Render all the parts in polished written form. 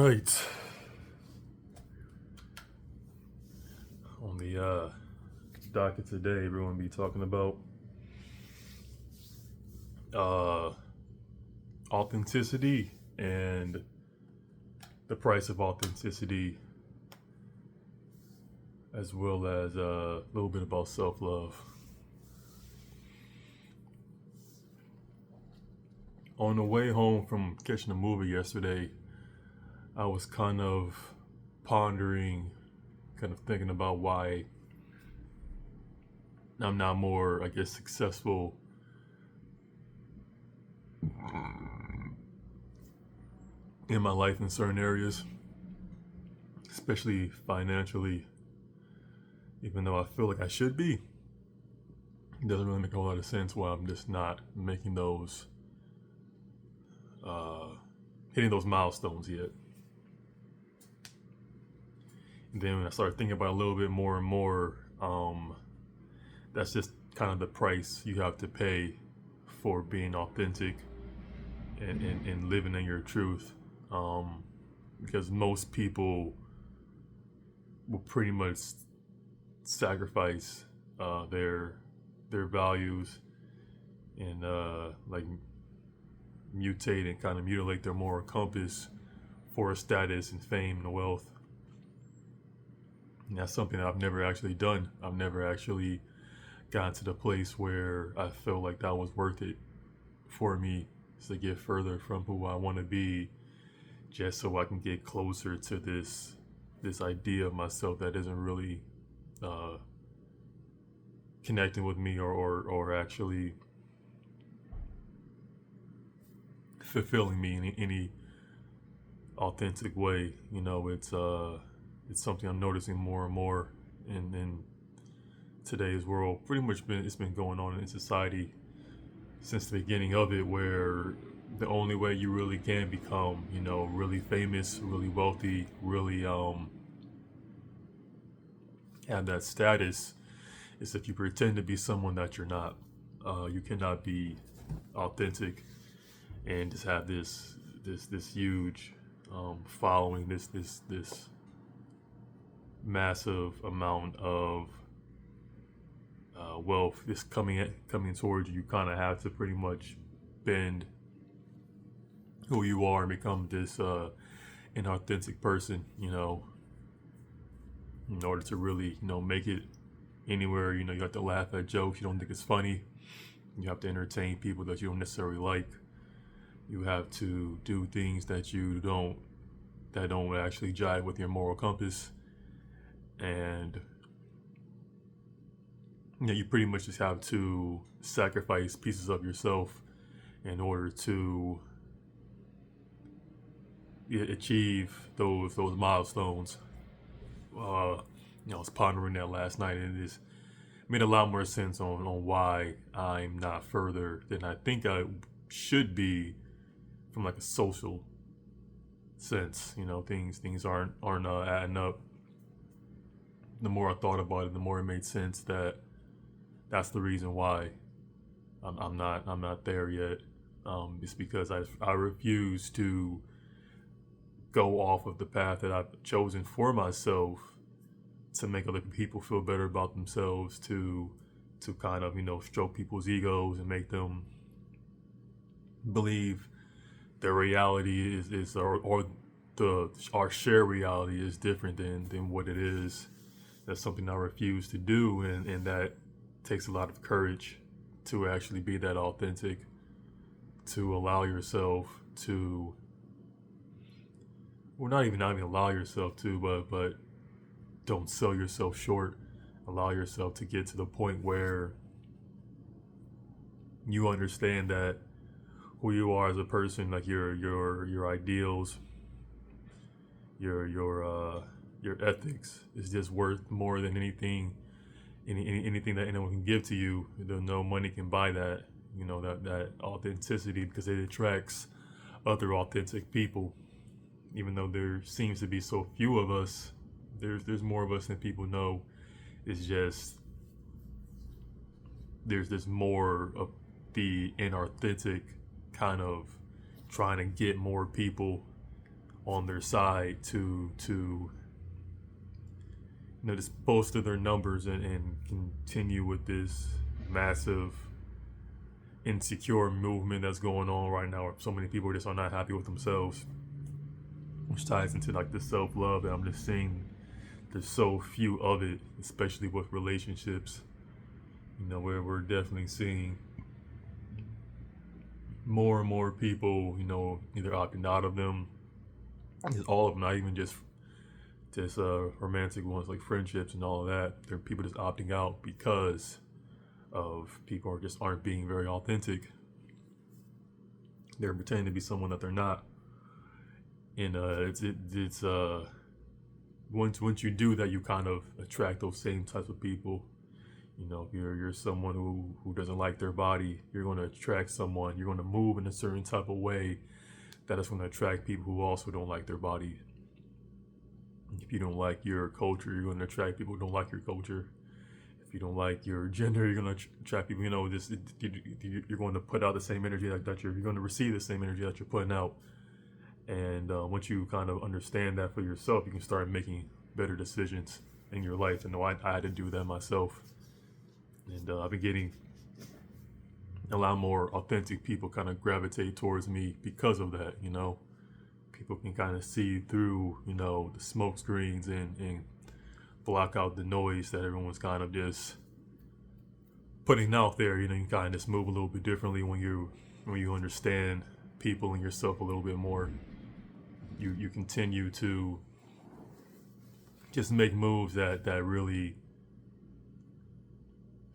right. On the docket today, we're going to be talking about uh, authenticity and the price of authenticity, as well as a little bit about self love. On the way home from catching a movie yesterday, I was kind of pondering, kind of thinking about why I'm not more, I guess, successful in my life in certain areas, especially financially, even though I feel like I should be. It doesn't really make a whole lot of sense why I'm just not making those, hitting those milestones yet. And then when I started thinking about it a little bit more and more, that's just kind of the price you have to pay for being authentic and living in your truth. Because most people will pretty much sacrifice their values and like mutate and kind of mutilate their moral compass for a status and fame and wealth. And that's something that I've never actually done. I've never actually gotten to the place where I felt like that was worth it for me to get further from who I want to be, just so I can get closer to this idea of myself that isn't really connecting with me or actually fulfilling me in any authentic way. You know, it's something I'm noticing more and more in today's world. Pretty much it's been going on in society since the beginning of it, where the only way you really can become, you know, really famous, really wealthy, really have that status is if you pretend to be someone that you're not. You cannot be authentic and just have this huge following, this massive amount of wealth is coming towards you. You kind of have to pretty much bend who you are and become this inauthentic person, you know, in order to really, you know, make it anywhere. You know, you have to laugh at jokes you don't think it's funny. You have to entertain people that you don't necessarily like. You have to do things that don't actually jive with your moral compass. And you know, you pretty much just have to sacrifice pieces of yourself in order to achieve those milestones. You know, I was pondering that last night, and it just made a lot more sense on why I'm not further than I think I should be from like a social sense. You know, things aren't adding up. The more I thought about it, the more it made sense that that's the reason why I'm not there yet. It's because I refuse to go off of the path that I've chosen for myself to make other people feel better about themselves, to kind of, you know, stroke people's egos and make them believe their reality is or our shared reality is different than what it is. That's something I refuse to do, and that takes a lot of courage to actually be that authentic, to allow yourself to, well, not even allow yourself to, but don't sell yourself short. Allow yourself to get to the point where you understand that who you are as a person, like your ideals, your ethics, is just worth more than anything anything that anyone can give to you. No money can buy that. You know, that authenticity, because it attracts other authentic people. Even though there seems to be so few of us, there's more of us than people know. It's just there's more of the inauthentic kind of trying to get more people on their side to just bolster their numbers and continue with this massive insecure movement that's going on right now. Where so many people just are not happy with themselves, which ties into like the self-love that I'm just seeing. There's so few of it, especially with relationships. Where we're definitely seeing more and more people, either opting out of them, all of them, not even just romantic ones like friendships and all of that. There are people just opting out because of people aren't being very authentic. They're pretending to be someone that they're not, and it's once you do that, you kind of attract those same types of people. If you're someone who doesn't like their body, you're going to attract someone. You're going to move in a certain type of way that is going to attract people who also don't like their body. If you don't like your culture, you're going to attract people who don't like your culture. If you don't like your gender, you're going to attract people. You're going to put out the same energy that you're going to receive the same energy that you're putting out. And once you kind of understand that for yourself, you can start making better decisions in your life. And I had to do that myself. And I've been getting a lot more authentic people kind of gravitate towards me because of that. People can kind of see through, the smoke screens and block out the noise that everyone's kind of just putting out there. You can kind of just move a little bit differently when you understand people and yourself a little bit more. You continue to just make moves that really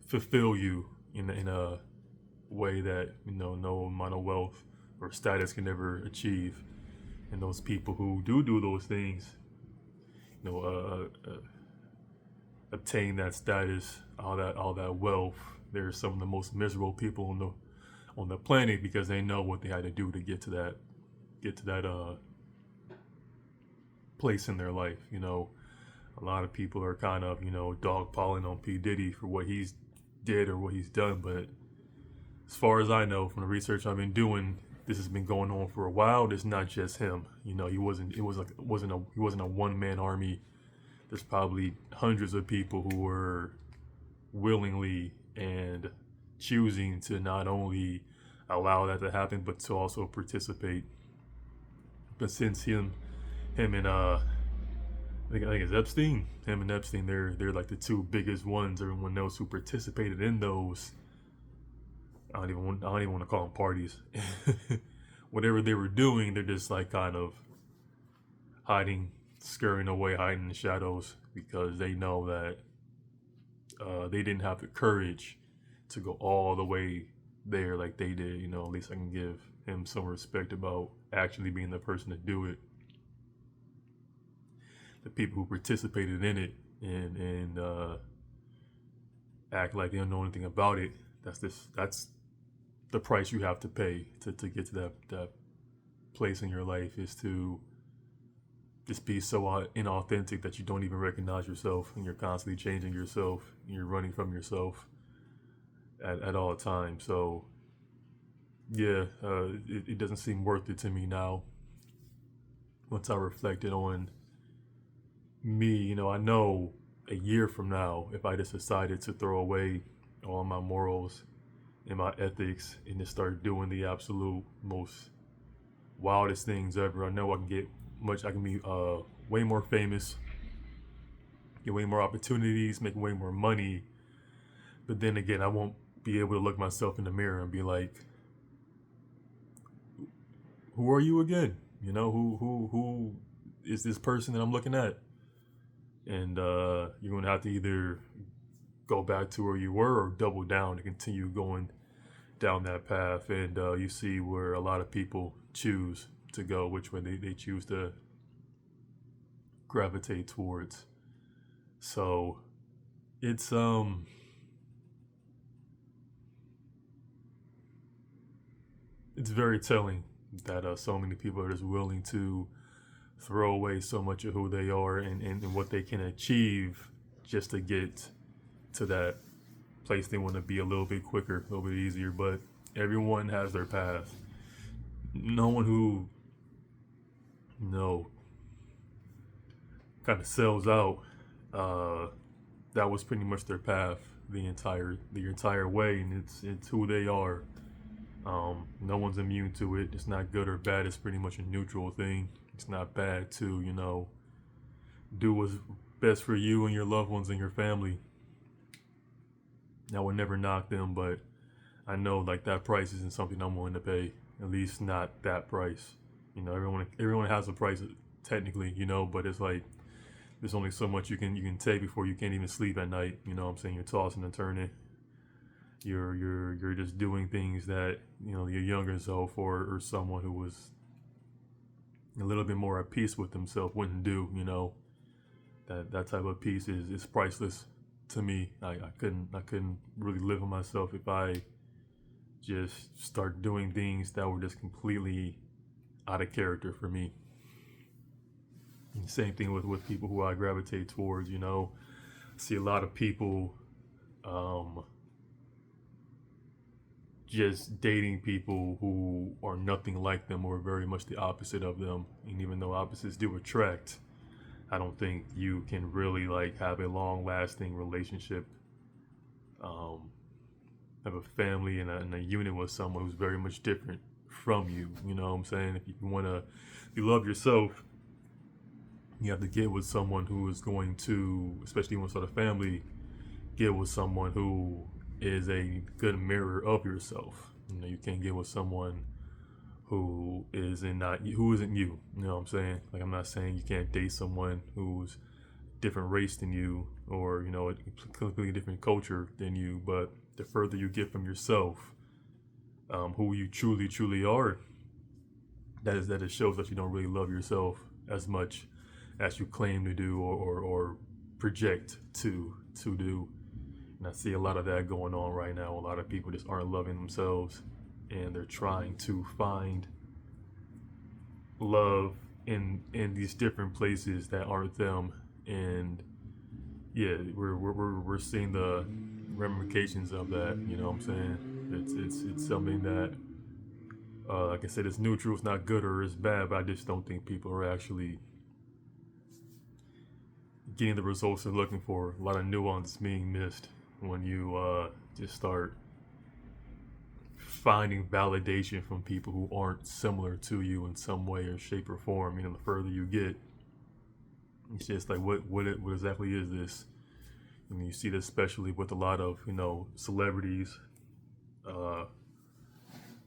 fulfill you in a way that no amount of wealth or status can never achieve. And those people who do those things, obtain that status, all that wealth, they're some of the most miserable people on the planet because they know what they had to do to get to that place in their life. A lot of people are kind of dogpiling on P. Diddy for what he's did or what he's done, but as far as I know from the research I've been doing, this has been going on for a while. It's not just him. He wasn't a one-man army. There's probably hundreds of people who were willingly and choosing to not only allow that to happen, but to also participate. But since him and I think it's Epstein. Him and Epstein, they're like the two biggest ones. Everyone else who participated in those, I don't even want to call them parties. Whatever they were doing, they're just like kind of hiding, scurrying away, hiding in the shadows because they know that they didn't have the courage to go all the way there like they did. At least I can give him some respect about actually being the person to do it. The people who participated in it and act like they don't know anything about it. That's the price you have to pay to get to that place in your life, is to just be so inauthentic that you don't even recognize yourself, and you're constantly changing yourself and you're running from yourself at all times. So yeah, it doesn't seem worth it to me now. Once I reflected on me, I know a year from now, if I just decided to throw away all my morals and my ethics and just start doing the absolute most wildest things ever, I know I can be way more famous, get way more opportunities, make way more money. But then again, I won't be able to look myself in the mirror and be like, who are you again? Who is this person that I'm looking at? And you're going to have to either go back to where you were or double down to continue going down that path. And you see where a lot of people choose to go, which way they choose to gravitate towards. So it's very telling that so many people are just willing to throw away so much of who they are and what they can achieve just to get to that place they want to be a little bit quicker, a little bit easier. But everyone has their path. No one who you know, kind of sells out, uh, that was pretty much their path the entire way, and it's who they are. No one's immune to it. It's not good or bad. It's pretty much a neutral thing. It's not bad to do what's best for you and your loved ones and your family. I would never knock them, but I know like that price isn't something I'm willing to pay. At least not that price. Everyone has a price technically, but it's like there's only so much you can take before you can't even sleep at night. You know what I'm saying? You're tossing and turning. You're just doing things that your younger self or someone who was a little bit more at peace with himself wouldn't do. That type of peace is priceless to me. I couldn't really live with myself if I just start doing things that were just completely out of character for me. And same thing with people who I gravitate towards. I see a lot of people um, just dating people who are nothing like them or very much the opposite of them. And even though opposites do attract, I don't think you can really like have a long lasting relationship, um, have a family and a unit with someone who's very much different from you. You know what I'm saying? If you love yourself, you have to get with someone who is going to, especially when you start a family, get with someone who is a good mirror of yourself. You can't get with someone who isn't you. You know what I'm saying? Like, I'm not saying you can't date someone who's different race than you, or a completely different culture than you. But the further you get from yourself, who you truly are, that it shows that you don't really love yourself as much as you claim to do or project to do. And I see a lot of that going on right now. A lot of people just aren't loving themselves, and they're trying to find love in these different places that aren't them. And yeah, we're seeing the ramifications of that. You know what I'm saying? It's something that, like I said, it's neutral. It's not good or it's bad, but I just don't think people are actually getting the results they're looking for. A lot of nuance being missed when you just start finding validation from people who aren't similar to you in some way or shape or form. The further you get, it's just like what exactly is this? You see this especially with a lot of celebrities, uh,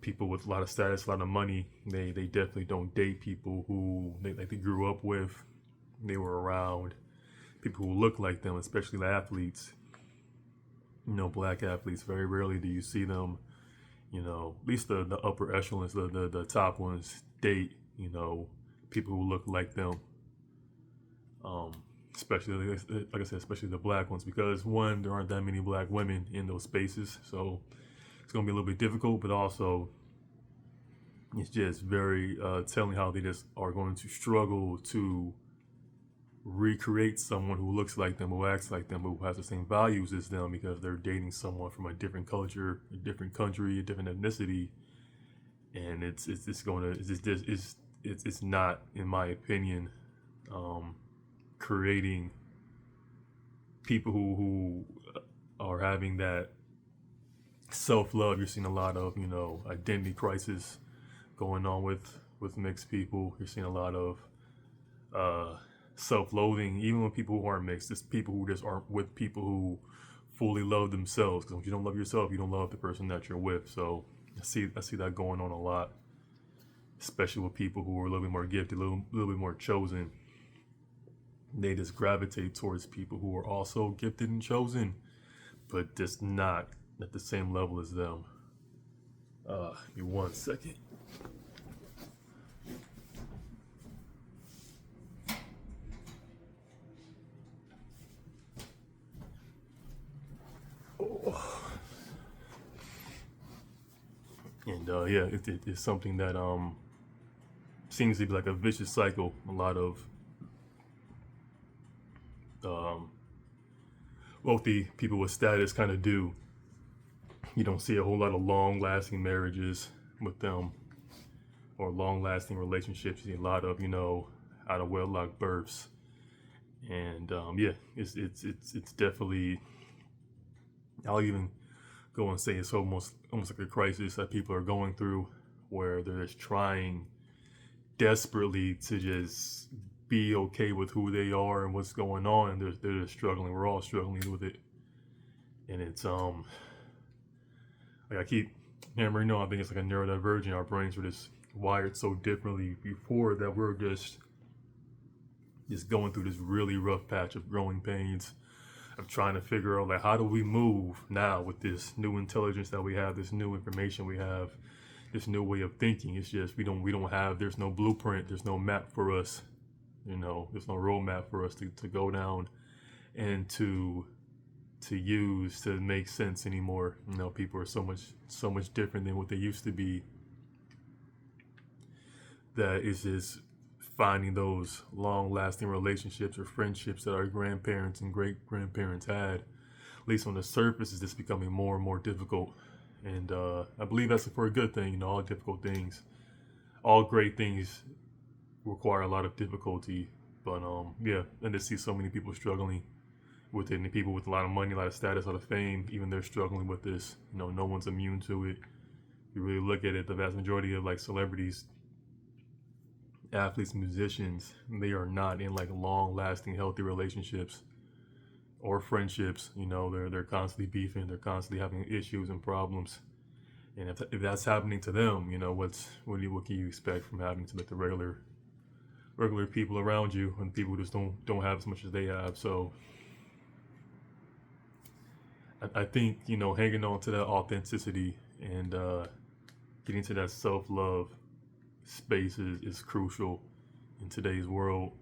people with a lot of status, a lot of money. They definitely don't date people who they grew up with. They were around people who look like them, especially the athletes. Black athletes. Very rarely do you see them. At least the upper echelons, the top ones, date people who look like them. Especially like I said, especially the black ones, because one, there aren't that many black women in those spaces, so it's gonna be a little bit difficult. But also, it's just very telling how they just are going to struggle to recreate someone who looks like them, who acts like them, who has the same values as them, because they're dating someone from a different culture, a different country, a different ethnicity. And it's not, in my opinion, creating people who are having that self-love. You're seeing a lot of identity crisis going on with mixed people. You're seeing a lot of self-loathing, even with people who aren't mixed. It's people who just aren't with people who fully love themselves. Because if you don't love yourself, you don't love the person that you're with. So I see that going on a lot, especially with people who are a little bit more gifted, a little bit more chosen. They just gravitate towards people who are also gifted and chosen, but just not at the same level as them. Give me 1 second. And yeah, it's something that seems to be like a vicious cycle. A lot of um, wealthy people with status kind of do. You don't see a whole lot of long-lasting marriages with them. or long-lasting relationships. You see a lot of, out of wedlock births, and yeah, it's definitely. I'll even go and say it's almost like a crisis that people are going through, where they're just trying desperately to just be okay with who they are and what's going on, and they're just struggling. We're all struggling with it, and it's like I keep hammering on. I think it's like a neurodivergent. Our brains were just wired so differently before that we're just going through this really rough patch of growing pains of trying to figure out, like, how do we move now with this new intelligence that we have, this new information we have, this new way of thinking. It's just we don't have, there's no blueprint, there's no map for us, there's no roadmap for us to go down and to use to make sense anymore. People are so much different than what they used to be, that is just finding those long-lasting relationships or friendships that our grandparents and great-grandparents had, at least on the surface, is just becoming more and more difficult. And I believe that's for a good thing. All difficult things, all great things require a lot of difficulty. But yeah, and to see so many people struggling with it, and the people with a lot of money, a lot of status, a lot of fame, even they're struggling with this. No one's immune to it. You really look at it, the vast majority of like celebrities, athletes, musicians, they are not in like long-lasting, healthy relationships or friendships. They're constantly beefing, they're constantly having issues and problems. And if that's happening to them, what can you expect from happening to like the regular people around you, and people who just don't have as much as they have. So I think hanging on to that authenticity and getting to that self-love space is crucial in today's world.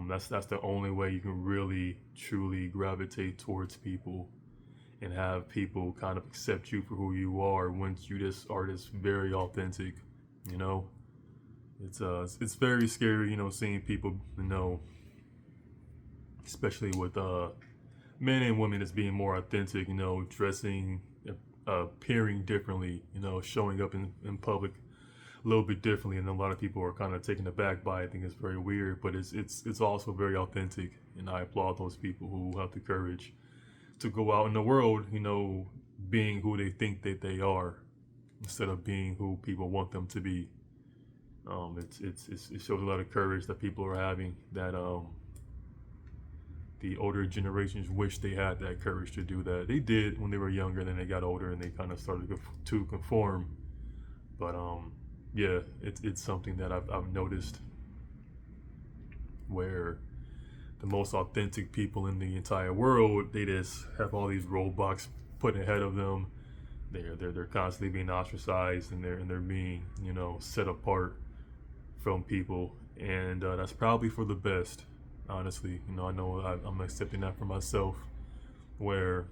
That's the only way you can really truly gravitate towards people and have people kind of accept you for who you are once you just are just very authentic. It's very scary, seeing people, especially with men and women, as being more authentic, dressing, appearing differently, showing up in public a little bit differently, and a lot of people are kind of taken aback by it. I think it's very weird, but it's also very authentic, and I applaud those people who have the courage to go out in the world, being who they think that they are, instead of being who people want them to be. It shows a lot of courage that people are having, that the older generations wish they had that courage to do that. They did when they were younger, then they got older and they kind of started to conform. But yeah, it's something that I've noticed, where the most authentic people in the entire world, they just have all these roadblocks put ahead of them. They're constantly being ostracized, and they're being set apart from people, and that's probably for the best. Honestly, I know I'm accepting that for myself, where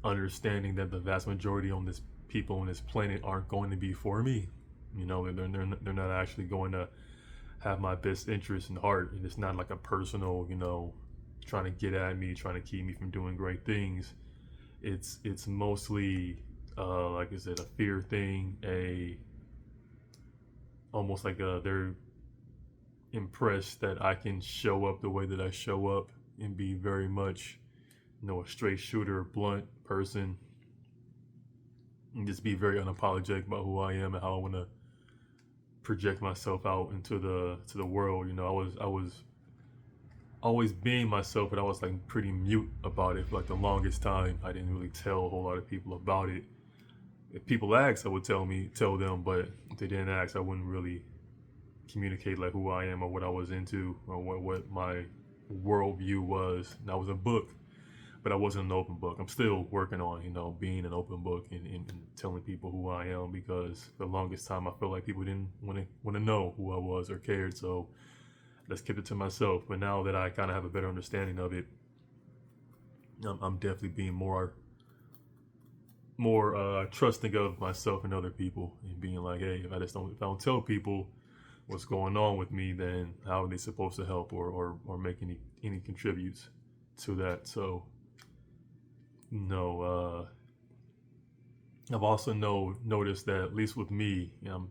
understanding that the vast majority on this people on this planet aren't going to be for me. They're not actually going to have my best interest in heart, and it's not like a personal, trying to get at me, trying to keep me from doing great things. It's mostly like I said, a fear thing, almost like they're impressed that I can show up the way that I show up and be very much, a straight shooter, blunt person, and just be very unapologetic about who I am and how I want to project myself out into the world. I was always being myself, but I was like pretty mute about it for like the longest time. I didn't really tell a whole lot of people about it. If people asked, I would tell them, but if they didn't ask, I wouldn't really communicate like who I am or what I was into or what my worldview was. And I was a book, but I wasn't an open book. I'm still working on, being an open book and telling people who I am, because for the longest time I felt like people didn't want to know who I was or cared. So let's keep it to myself. But now that I kind of have a better understanding of it, I'm definitely being more trusting of myself and other people, and being like, hey, if I don't tell people what's going on with me, then how are they supposed to help or make any contributes to that? So I've also noticed that, at least with me, I'm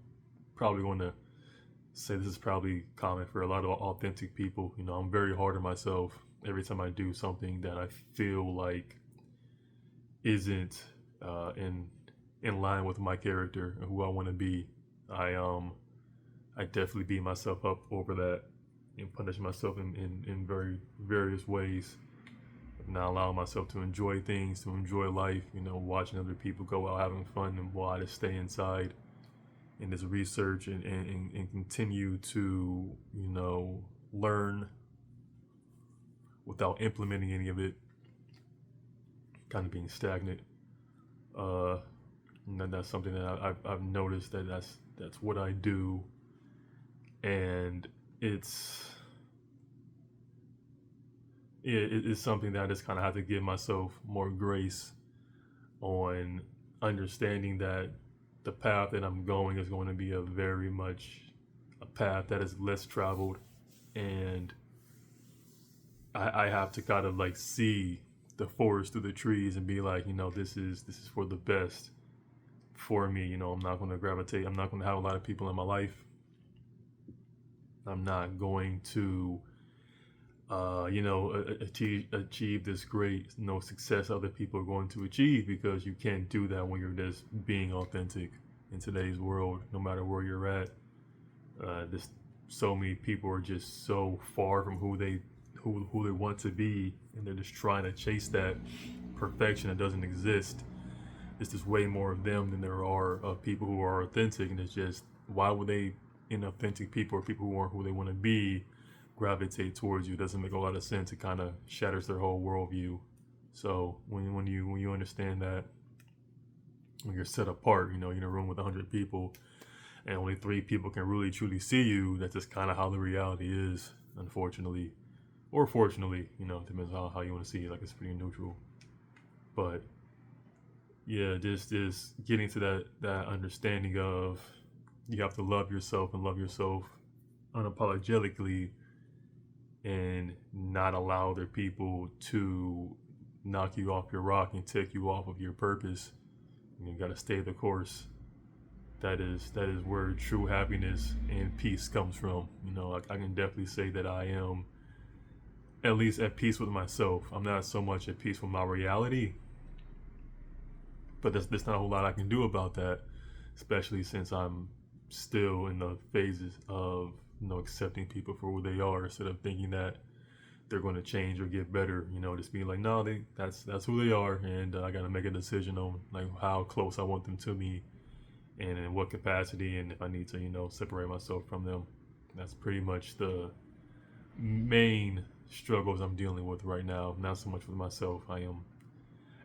probably going to say this is probably common for a lot of authentic people. I'm very hard on myself every time I do something that I feel like isn't in line with my character and who I want to be. I definitely beat myself up over that and punish myself in very various ways. Not allowing myself to enjoy things, to enjoy life, watching other people go out having fun, and while I just stay inside and just research and continue to, learn without implementing any of it, kind of being stagnant. And then that's something that I've noticed that's what I do, and it's it's something that I just kind of have to give myself more grace on, understanding that the path that I'm going is going to be a very much a path that is less traveled, and I have to kind of like see the forest through the trees and be like, this is for the best for me. I'm not going to gravitate. I'm not going to have a lot of people in my life. I'm not going to achieve this great, success other people are going to achieve, because you can't do that when you're just being authentic in today's world, no matter where you're at. Just so many people are just so far from who they want to be, and they're just trying to chase that perfection that doesn't exist. It's just way more of them than there are of people who are authentic, and it's just, why would they, inauthentic people or people who aren't who they want to be, gravitate towards you? It doesn't make a lot of sense. It kind of shatters their whole worldview. So when you understand that, when you're set apart, you're in a room with 100 people, and only 3 people can really truly see you, that's just kind of how the reality is, unfortunately, or fortunately. Depends on how you want to see it. Like, it's pretty neutral. But yeah, just getting to that understanding of, you have to love yourself and love yourself unapologetically, and not allow other people to knock you off your rock and take you off of your purpose. You got to stay the course. That is where true happiness and peace comes from. I can definitely say that I am at least at peace with myself. I'm not so much at peace with my reality, but there's not a whole lot I can do about that, especially since I'm still in the phases of accepting people for who they are, instead of thinking that they're going to change or get better. Just being like, no, that's who they are, and I got to make a decision on like how close I want them to me, and in what capacity, and if I need to separate myself from them. That's pretty much the main struggles I'm dealing with right now. Not so much with myself. I am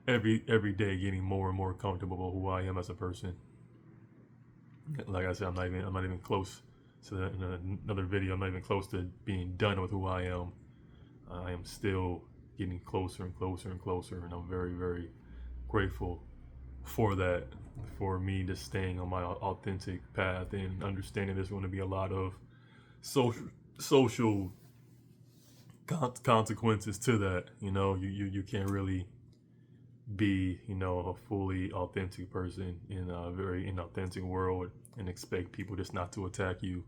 every day getting more and more comfortable with who I am as a person. Like I said, I'm not even close to that. In another video, I'm not even close to being done with who I am. I am still getting closer and closer and closer, and I'm very, very grateful for that, for me just staying on my authentic path, and understanding there's going to be a lot of social consequences to that. You can't really be a fully authentic person in a very inauthentic world and expect people just not to attack you,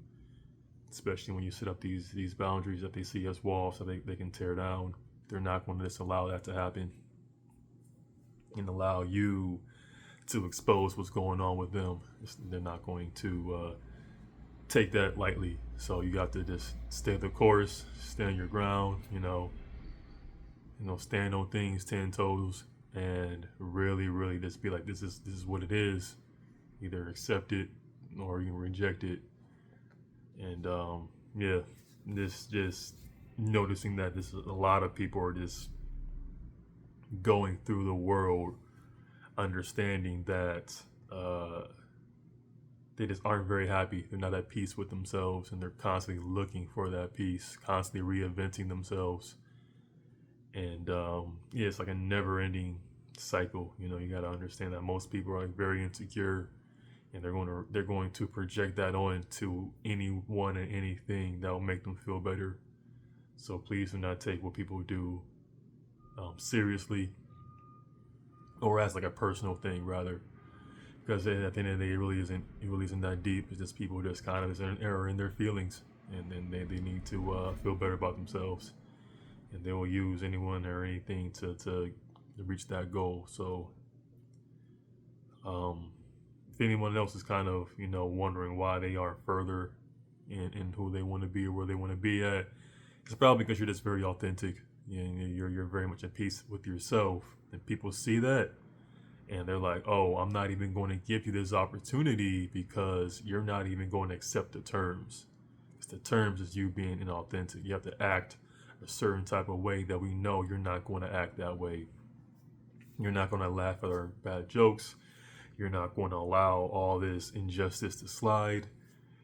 especially when you set up these boundaries that they see as walls that they can tear down. They're not going to just allow that to happen and allow you to expose what's going on with them. They're not going to take that lightly. So you got to just stay the course, stand your ground, stand on things 10 toes, and really, really just be like, this is what it is. Either accept it or you can reject it. And yeah, this just noticing that a lot of people are just going through the world, understanding that they just aren't very happy. They're not at peace with themselves, and they're constantly looking for that peace, constantly reinventing themselves. And yeah, it's like a never-ending cycle. You got to understand that most people are like very insecure, and they're going to project that on to anyone and anything that will make them feel better. So please do not take what people do seriously, or as like a personal thing. Rather, because at the end of the day, it really isn't that deep. It's just people just kind of is in error in their feelings, and then they need to feel better about themselves, and they will use anyone or anything to reach that goal. So, if anyone else is kind of wondering why they aren't further in who they want to be or where they want to be at, it's probably because you're just very authentic. You're very much at peace with yourself, and people see that, and they're like, "Oh, I'm not even going to give you this opportunity because you're not even going to accept the terms." It's the terms is you being inauthentic. You have to act a certain type of way that we know you're not going to act that way. You're not going to laugh at our bad jokes. You're not going to allow all this injustice to slide.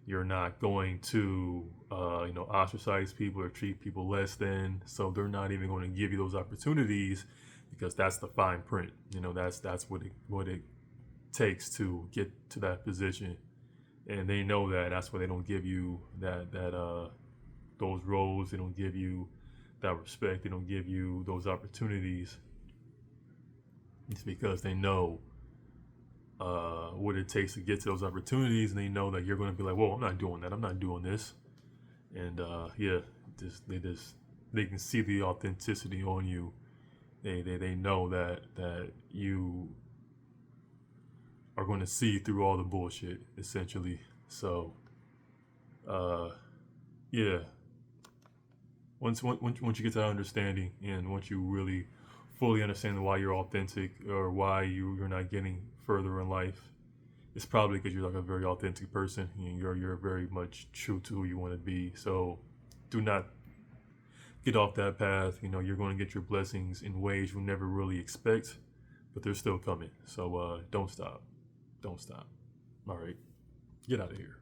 You're not going to, ostracize people or treat people less than. So they're not even going to give you those opportunities because that's the fine print. That's what it takes to get to that position, and they know that. That's why they don't give you those roles. They don't give you that respect. They don't give you those opportunities. It's because they know what it takes to get to those opportunities, and they know that you're going to be like, "Whoa, I'm not doing that. I'm not doing this." And they can see the authenticity on you. They know that you are going to see through all the bullshit, essentially. So, yeah. Once you get to that understanding, and once you really fully understand why you're authentic or why you're not getting further in life, it's probably because you're like a very authentic person and you're very much true to who you want to be. So do not get off that path. You're going to get your blessings in ways you never really expect, but they're still coming. So don't stop. All right, get out of here.